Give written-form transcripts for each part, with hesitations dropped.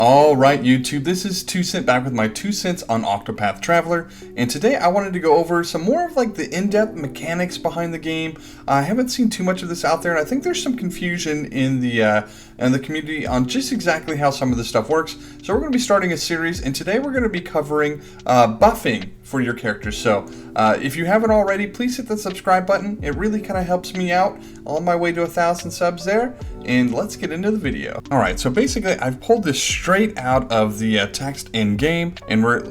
Alright YouTube, this is 2 Cent back with my 2 cents on OCTOPATH TRAVELER, and today I wanted to go over some more of like the in-depth mechanics behind the game. I haven't seen too much of this out there, and I think there's some confusion in the community on just exactly how some of this stuff works. So we're going to be starting a series, and today we're going to be covering buffing for your characters. So if you haven't already, please hit the subscribe button. It really kind of helps me out on my way to 1,000 subs there, and let's get into the video. Alright, so basically I've pulled this straight out of the text in game, and we're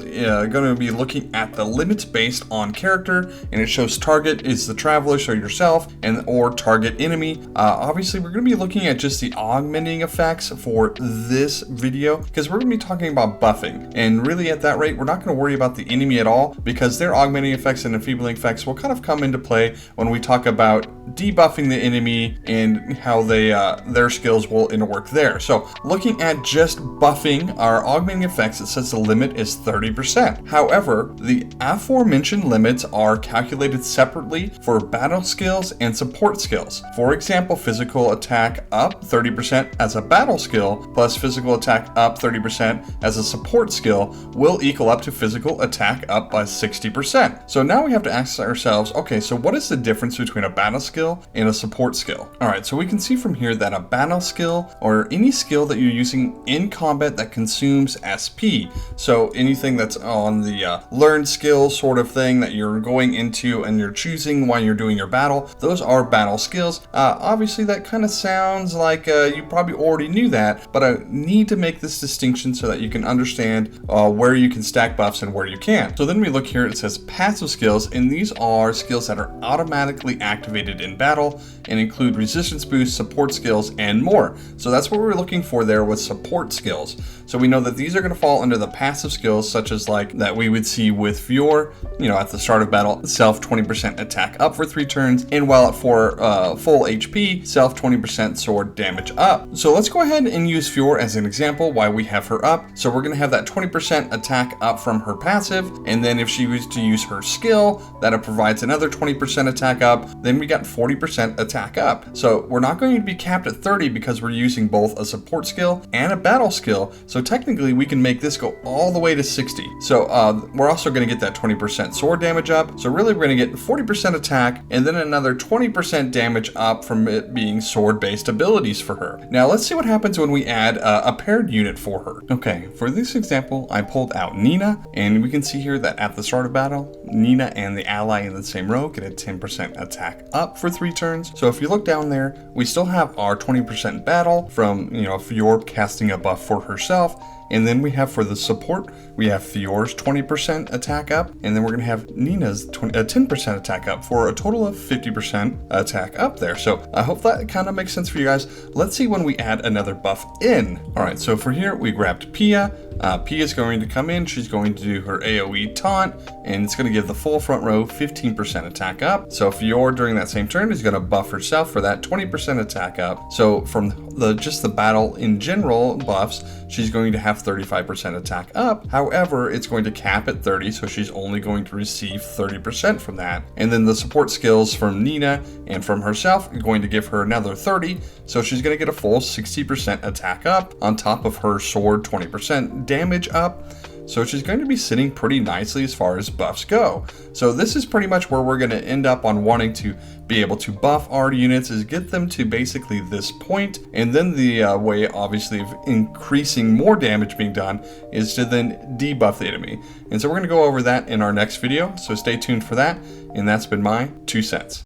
going to be looking at the limits based on character, and it shows target is the traveler, so yourself, and or target enemy. Obviously we're going to be looking at just the augmenting effects for this video, because we're going to be talking about buffing, and really at that rate we're not going to worry about the enemy at all, because their augmenting effects and enfeebling effects will kind of come into play when we talk about debuffing the enemy and how they their skills will interwork there. So looking at just buffing our augmenting effects, it says the limit is 30%. However, the aforementioned limits are calculated separately for battle skills and support skills. For example, physical attack up 30% as a battle skill plus physical attack up 30% as a support skill will equal up to physical attack up by 60%. So now we have to ask ourselves, okay, so what is the difference between a battle skill and a support skill? Alright, so we can see from here that a battle skill, or any skill that you're using in combat that consumes SP, so anything that's on the learned skill sort of thing that you're going into and you're choosing while you're doing your battle, those are battle skills. Obviously that kind of sounds like you probably already knew that, but I need to make this distinction so that you can understand where you can stack buffs and where you can't. So then we look here, it says passive skills, and these are skills that are automatically activated in battle and include resistance boost, support skills, and more. So that's what we're looking for there with support skills. So we know that these are going to fall under the passive skills, such as like that we would see with Fior, you know, at the start of battle, self 20% attack up for 3 turns, and while at full HP, self 20% sword damage up. So let's go ahead and use Fior as an example why we have her up. So we're going to have that 20% attack up from her passive, and then if she was to use her skill, that it provides another 20% attack up, then we got 40% attack up. So we're not going to be capped at 30 because we're using both a support skill and a battle skill. So technically we can make this go all the way to 60. So we're also going to get that 20% sword damage up. So really we're going to get 40% attack and then another 20% damage up from it being sword based abilities for her. Now let's see what happens when we add a paired unit for her. Okay, for this example I pulled out Nina, and we can see here that at the start of battle, Nina and the ally in the same row get a 10% attack up for 3 turns. So if you look down there, we still have our 20% battle from, you know, Fior casting a buff for herself. And then we have for the support, we have Fior's 20% attack up, and then we're going to have Nina's 10% attack up for a total of 50% attack up there. So I hope that kind of makes sense for you guys. Let's see when we add another buff in. Alright, so for here, we grabbed Pia. Pia is going to come in, she's going to do her AoE taunt, and it's going to give the full front row 15% attack up. So Fior during that same turn is going to buff herself for that 20% attack up. So from just the battle in general buffs, she's going to have 35% attack up. However, it's going to cap at 30, so she's only going to receive 30% from that. And then the support skills from Nina and from herself are going to give her another 30, so she's going to get a full 60% attack up on top of her sword 20% damage up. So she's going to be sitting pretty nicely as far as buffs go. So this is pretty much where we're going to end up on wanting to be able to buff our units, is get them to basically this point. And then the way obviously of increasing more damage being done is to then debuff the enemy. And so we're going to go over that in our next video. So stay tuned for that. And that's been my 2 cents.